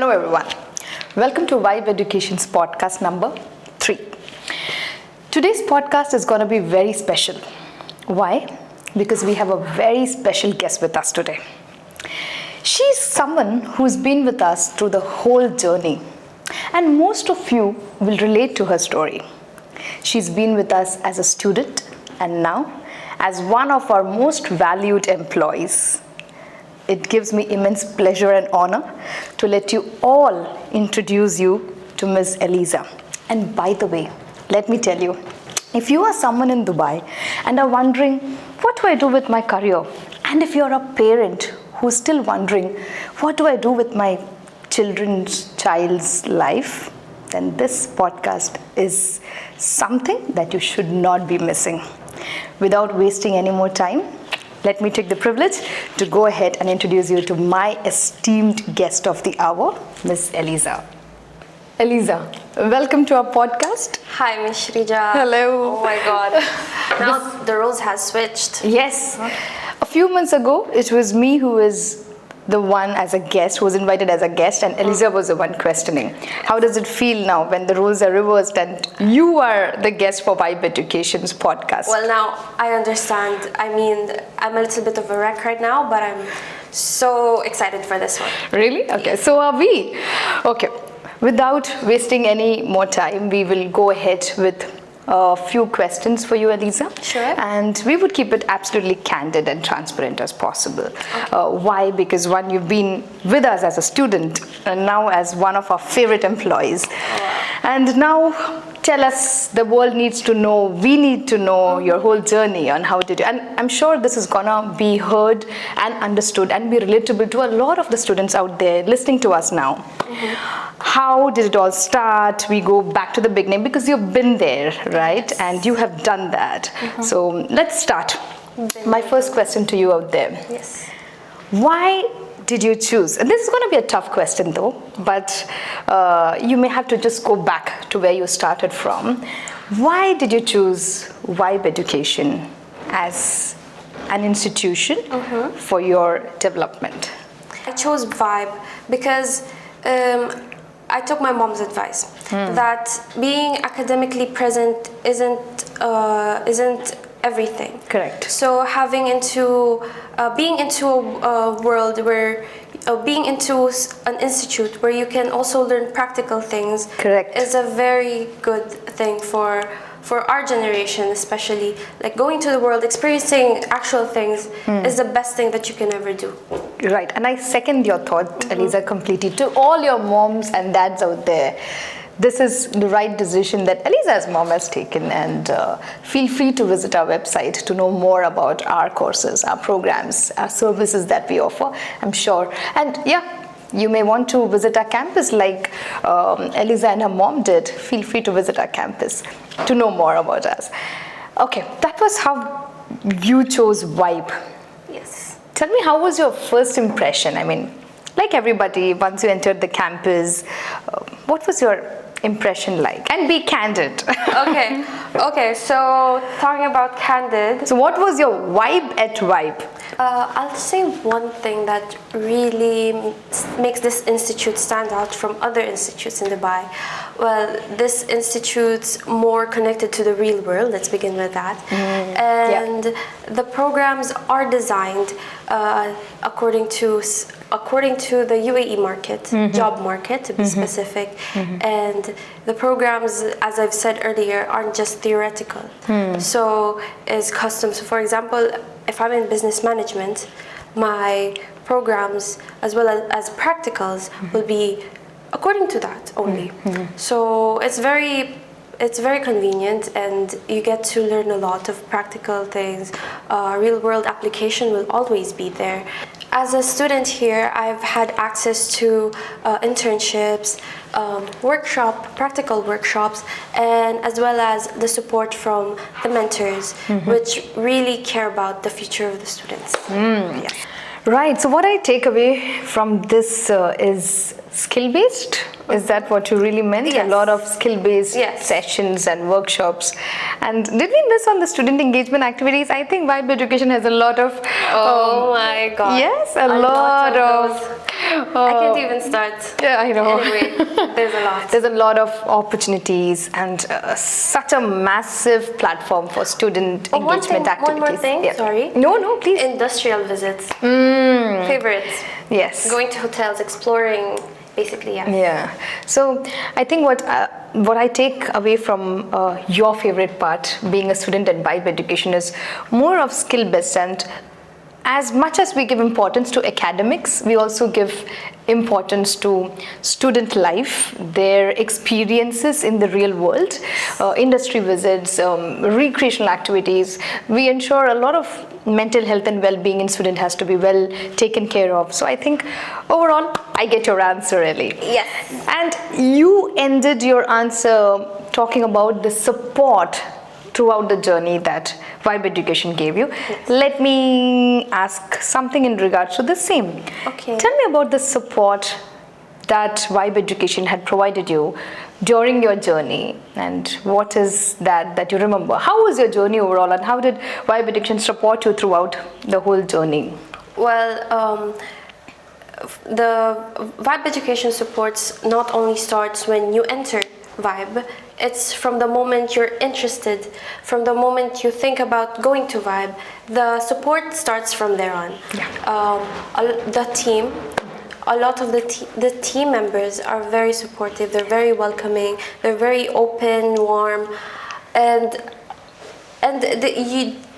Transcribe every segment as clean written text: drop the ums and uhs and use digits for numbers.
Hello everyone. Welcome to Vibe Education's podcast number 3. Today's podcast is going to be very special. Why? Because we have a very special guest with us today. She's someone who's been with us through the whole journey, and most of you will relate to her story. She's been with us as a student and now as one of our most valued employees. It gives me immense pleasure and honor to let you all introduce you to Ms. Eliza. And by the way, let me tell you, if you are someone in Dubai and are wondering, what do I do with my career? And if you're a parent who's still wondering, what do I do with my child's life? Then this podcast is something that you should not be missing. Without wasting any more time, let me take the privilege to go ahead and introduce you to my esteemed guest of the hour, Ms. Eliza. Eliza, welcome to our podcast. Hi, Ms. Shrija. Hello. Oh my God. Now the roles has switched. Yes. A few months ago, it was me who was the one as a guest, who was invited as a guest, and Eliza was the one questioning. How does it feel now when the roles are reversed and you are the guest for Vibe Education's podcast? Well, now I understand. I mean, I'm a little bit of a wreck right now, but I'm so excited for this one. Really? Okay, so are we. Okay, without wasting any more time, we will go ahead with a few questions for you, Eliza. Sure. And we would keep it absolutely candid and transparent as possible. Okay. Why? Because one, you've been with us as a student and now as one of our favorite employees. Oh, wow. And now tell us, the world needs to know, we need to know your whole journey on how did you, and I'm sure this is gonna be heard and understood and be relatable to a lot of the students out there listening to us now. Mm-hmm. How did it all start? We go back to the beginning because you've been there, right? Yes. And you have done that. Mm-hmm. So let's start. My first question to you out there. Yes. Why did you choose? And this is going to be a tough question though, but you may have to just go back to where you started from. Why did you choose Vibe Education as an institution for your development? I chose Vibe because I took my mom's advice that being academically present isn't everything. Correct. So being into a world where being into an institute where you can also learn practical things. Correct. Is a very good thing for our generation, especially. Like going to the world, experiencing actual things is the best thing that you can ever do. Right, and I second your thought, Eliza, completely. To all your moms and dads out there, this is the right decision that Eliza's mom has taken, and feel free to visit our website to know more about our courses, our programs, our services that we offer, I'm sure. And yeah, you may want to visit our campus like Eliza and her mom did. Feel free to visit our campus to know more about us. Okay, that was how you chose Vibe. Yes. Tell me, how was your first impression? I mean, like everybody, once you entered the campus, what was your impression like? And be candid. Okay, so talking about candid. So what was your vibe at Vibe? I'll say one thing that really makes this institute stand out from other institutes in Dubai. Well, this institute's more connected to the real world. Let's begin with that. And the programs are designed according to the UAE market, job market to be specific. And the programs, as I've said earlier, aren't just theoretical. So it's custom. So for example, if I'm in business management, my programs as well as practicals will be according to that only. So it's very convenient, and you get to learn a lot of practical things. Real world application will always be there. As a student here, I've had access to internships, practical workshops, and as well as the support from the mentors, which really care about the future of the students. Right, so what I take away from this is skill-based Is that what you really meant? Yes. A lot of skill-based Yes. sessions and workshops. And did we miss on the student engagement activities? I think Vibe Education has a lot of... Oh my god. Yes, a lot of... those. I can't even start. Yeah, I know. Anyway, there's a lot. There's a lot of opportunities and such a massive platform for student Oh, one engagement thing- activities. one more thing, sorry. No, please. Industrial visits. Favorites. Yes. Going to hotels, exploring, basically, yeah. Yeah. So I think what I take away from your favorite part, being a student at Vibe Education, is more of skill-based, and as much as we give importance to academics, we also give importance to student life, their experiences in the real world, industry visits, recreational activities. We ensure a lot of mental health and well-being in student has to be well taken care of. So I think overall, I get your answer, Ellie. Yes. And you ended your answer talking about the support throughout the journey that Vibe Education gave you. Yes. Let me ask something in regards to the same. Okay. Tell me about the support that Vibe Education had provided you during your journey, and what is that you remember? How was your journey overall, and how did Vibe Education support you throughout the whole journey? Well, the Vibe Education supports not only starts when you enter Vibe, it's from the moment you're interested, from the moment you think about going to Vibe. The support starts from there on. The team, a lot of the team members are very supportive, they're very welcoming, they're very open, warm, and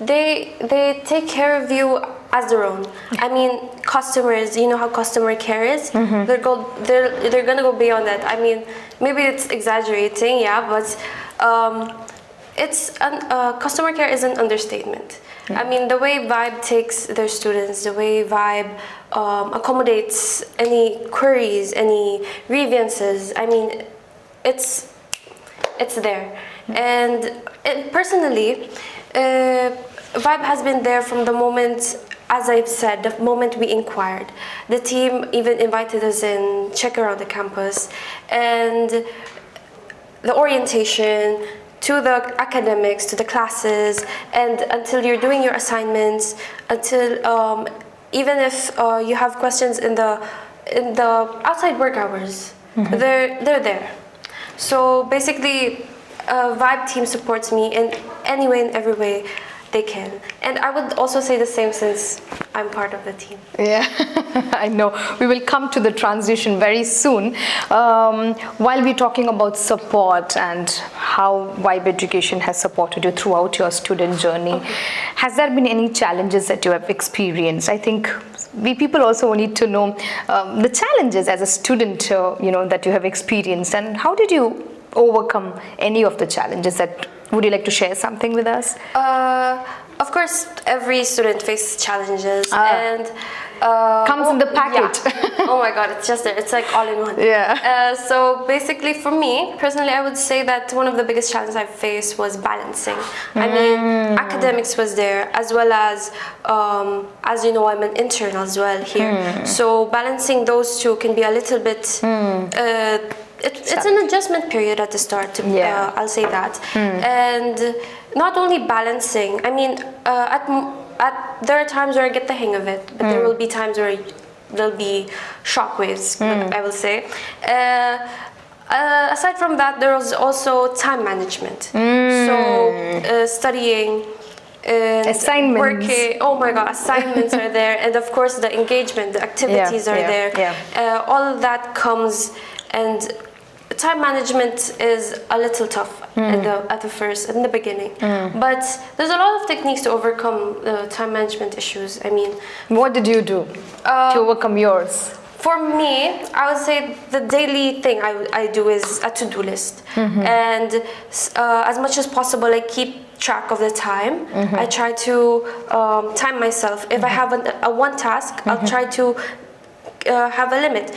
they take care of you as their own. I mean, customers, you know how customer care is? They're gonna go beyond that. I mean, maybe it's exaggerating, yeah, but customer care is an understatement. I mean, the way Vibe takes their students, the way Vibe accommodates any queries, any grievances, I mean, it's there. And personally, Vibe has been there from the moment, as I've said, the moment we inquired. The team even invited us in, check around the campus, and the orientation, to the academics, to the classes, and until you're doing your assignments, until even if you have questions in the outside work hours, they're there. So basically, Vibe team supports me in any way, in every way they can. And I would also say the same since I'm part of the team. Yeah, I know. We will come to the transition very soon. While we're talking about support and how Vibe Education has supported you throughout your student journey, has there been any challenges that you have experienced? I think we people also need to know the challenges as a student, that you have experienced, and how did you overcome any of the challenges that... Would you like to share something with us? Of course, every student faces challenges, and comes in the packet. Yeah. Oh my God, it's just there. It's like all in one. Yeah. So basically, for me personally, I would say that one of the biggest challenges I faced was balancing. I mean, academics was there, as well as you know, I'm an intern as well here. So balancing those two can be a little bit. It's an adjustment period at the start, I'll say that. And not only balancing, I mean, there are times where I get the hang of it, but there will be times where there'll be shockwaves, I will say. Aside from that, there was also time management. So studying, assignments. Working, oh my God, assignments are there, and of course the engagement, the activities are there. Yeah. All of that comes, and time management is a little tough in the beginning. But there's a lot of techniques to overcome the time management issues. I mean, what did you do to overcome yours? For me, I would say the daily thing I do is a to-do list. And as much as possible, I keep track of the time. I try to time myself. If I have a one task, I'll try to have a limit.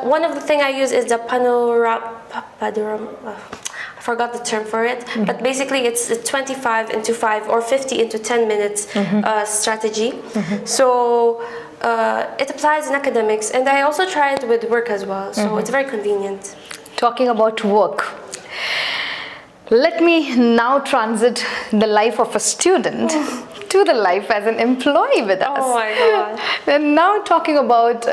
One of the things I use is the panorama. forgot the term for it, but basically it's a 25 into 5 or 50 into 10 minutes strategy. So it applies in academics, and I also try it with work as well, so it's very convenient. Talking about work, let me now transit the life of a student to the life as an employee with us. Oh my God. And now talking about,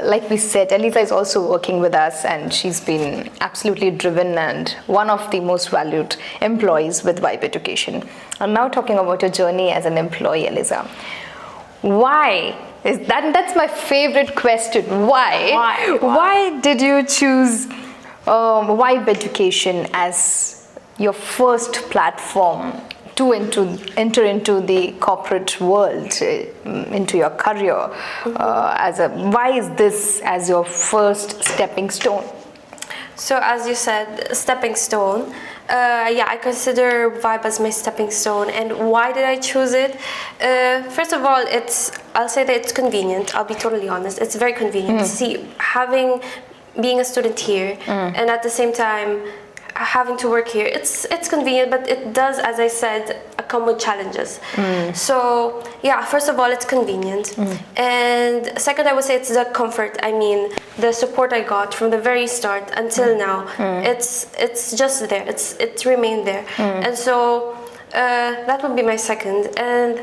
like we said, Eliza is also working with us, and she's been absolutely driven and one of the most valued employees with Vibe Education. And now talking about your journey as an employee, Eliza. Why? That's my favorite question. Why? Why did you choose Vibe Education as your first platform to enter into the corporate world, into your career? Why is this as your first stepping stone? So as you said, stepping stone. I consider Vibe as my stepping stone. And why did I choose it? First of all, I'll say that it's convenient. I'll be totally honest. It's very convenient. See, being a student here and at the same time having to work here, it's convenient, but it does, as I said, come with challenges. So yeah, first of all, it's convenient, and second, I would say it's the comfort. I mean, the support I got from the very start until now, it's just there. It's remained there, and so that would be my second. And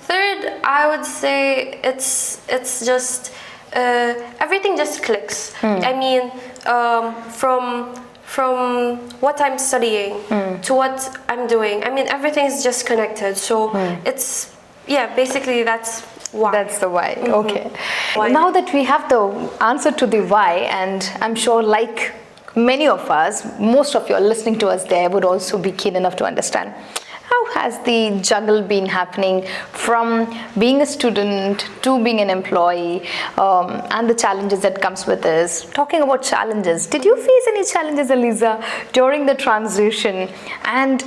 third, I would say it's just everything just clicks. I mean, from what I'm studying to what I'm doing. I mean, everything is just connected. So it's, basically that's why. That's the why. Okay. Why? Now that we have the answer to the why, and I'm sure like many of us, most of you are listening to us there would also be keen enough to understand. How has the juggle been happening from being a student to being an employee, and the challenges that comes with this? Talking about challenges, did you face any challenges, Eliza, during the transition and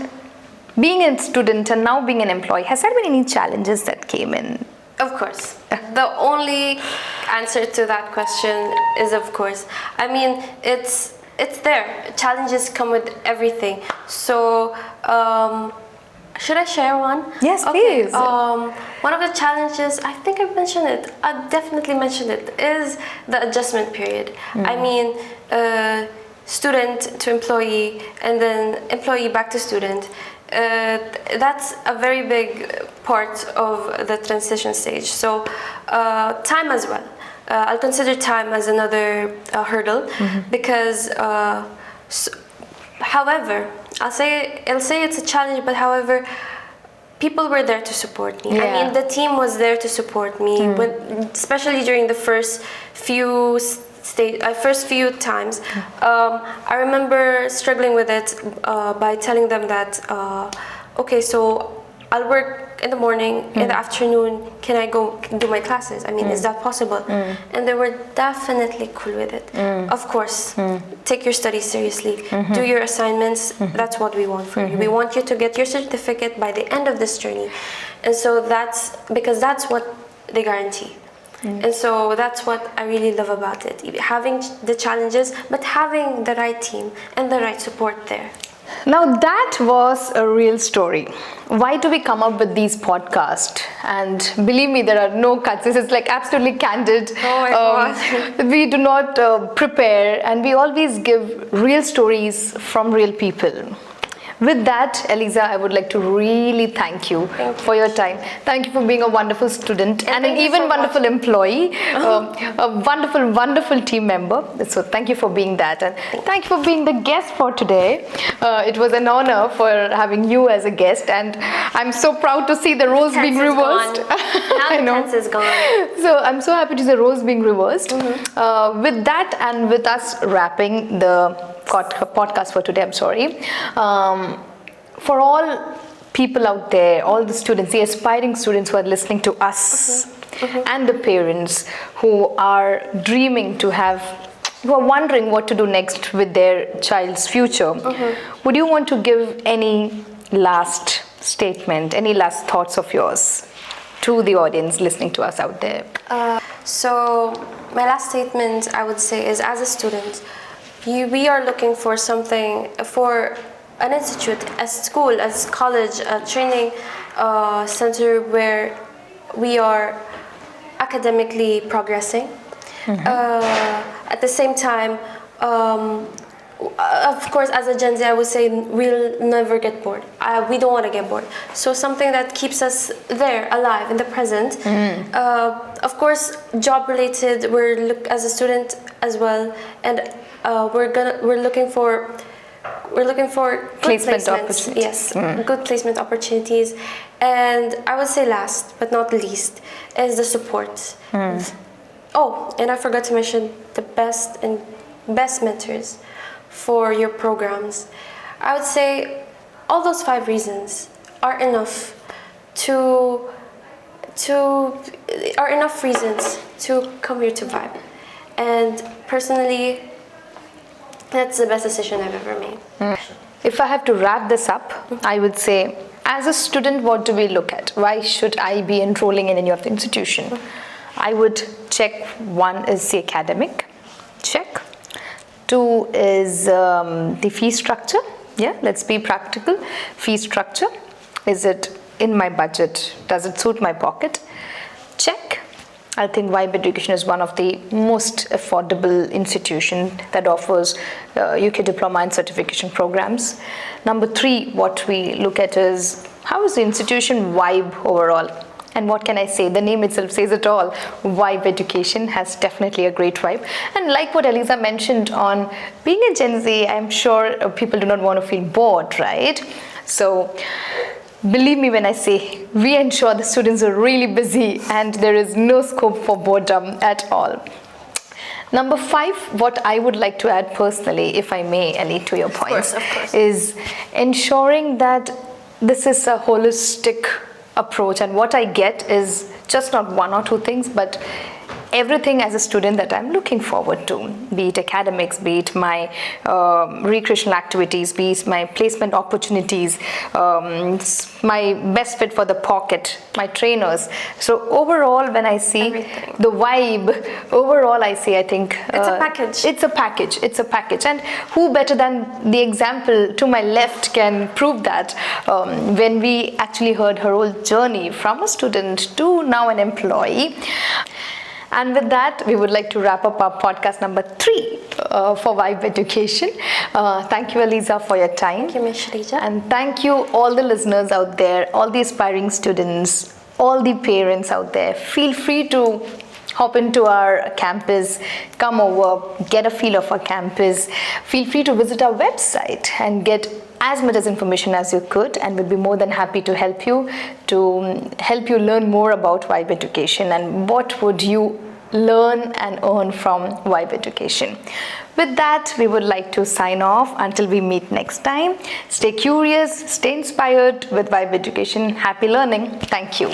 being a student and now being an employee? Has there been any challenges that came in? Of course. The only answer to that question is of course. I mean, it's there. Challenges come with everything. So, should I share one? Yes, okay. please. One of the challenges, I think I mentioned it, I definitely mentioned it, is the adjustment period. I mean, student to employee, and then employee back to student. That's a very big part of the transition stage. So, time as well. I'll consider time as another hurdle because, however, I'll say it's a challenge, but however, people were there to support me. Yeah. I mean, the team was there to support me, especially during the first few times. I remember struggling with it by telling them that, okay, so I'll work in the morning, in the afternoon, can I go do my classes? I mean, is that possible? And they were definitely cool with it. Of course, take your studies seriously, do your assignments, that's what we want from you. We want you to get your certificate by the end of this journey. And so that's what they guarantee. And so that's what I really love about it, having the challenges, but having the right team and the right support there. Now that was a real story. Why do we come up with these podcasts? And believe me, there are no cuts. This is like absolutely candid. Oh my God. We do not prepare, and we always give real stories from real people. With that, Eliza, I would like to really thank you for your time. Thank you for being a wonderful student and an even wonderful employee, a wonderful, wonderful team member. So thank you for being that, and thank you for being the guest for today. It was an honor for having you as a guest, and I'm so proud to see the roles being reversed. Now the tense is gone. So I'm so happy to see the roles being reversed. With that, and with us wrapping the podcast for today, for all people out there, all the students, the aspiring students who are listening to us, and the parents who are dreaming to who are wondering what to do next with their child's future, would you want to give any last statement, any last thoughts of yours to the audience listening to us out there? So my last statement, I would say, is as a student, we are looking for something, for an institute, a school, a college, a training center where we are academically progressing. At the same time, of course, as a Gen Z, I would say we'll never get bored. We don't want to get bored. So something that keeps us there, alive, in the present. Of course, job-related. As a student as well, and we're looking for good Placement placements. opportunities. Yes, good placement opportunities. And I would say last but not least is the support. Oh, and I forgot to mention the best mentors for your programs. I would say all those 5 reasons are enough reasons to come here to Vibe. And personally, that's the best decision I've ever made. If I have to wrap this up, I would say, as a student, what do we look at? Why should I be enrolling in any of the institution? I would check, 1 is the academic, check. 2 is the fee structure. Yeah, let's be practical. Fee structure, is it in my budget? Does it suit my pocket? Check. I think Vibe Education is one of the most affordable institutions that offers UK diploma and certification programs. Number 3, what we look at is, how is the institution vibe overall? And what can I say? The name itself says it all. Vibe Education has definitely a great vibe. And like what Eliza mentioned on being a Gen Z, I'm sure people do not want to feel bored, right? So believe me when I say we ensure the students are really busy and there is no scope for boredom at all. Number 5, what I would like to add personally, if I may, Ellie, to your points, Of course. is ensuring that this is a holistic approach, and what I get is just not 1 or 2 things, but everything as a student that I'm looking forward to, be it academics, be it my recreational activities, be it my placement opportunities, my best fit for the pocket, my trainers. So overall, when I see Everything. the vibe, overall I see, I think It's a package. It's a package, and who better than the example to my left can prove that, when we actually heard her whole journey from a student to now an employee. And with that, we would like to wrap up our podcast number 3 for Vibe Education. Thank you, Eliza, for your time. Thank you, Ms. Shrija. And thank you, all the listeners out there, all the aspiring students, all the parents out there. Feel free to hop into our campus, come over, get a feel of our campus. Feel free to visit our website and get as much as information as you could, and we'll be more than happy to help you learn more about Vibe Education and what would you learn and earn from Vibe Education. With that, we would like to sign off until we meet next time. Stay curious, stay inspired with Vibe Education. Happy learning. Thank you.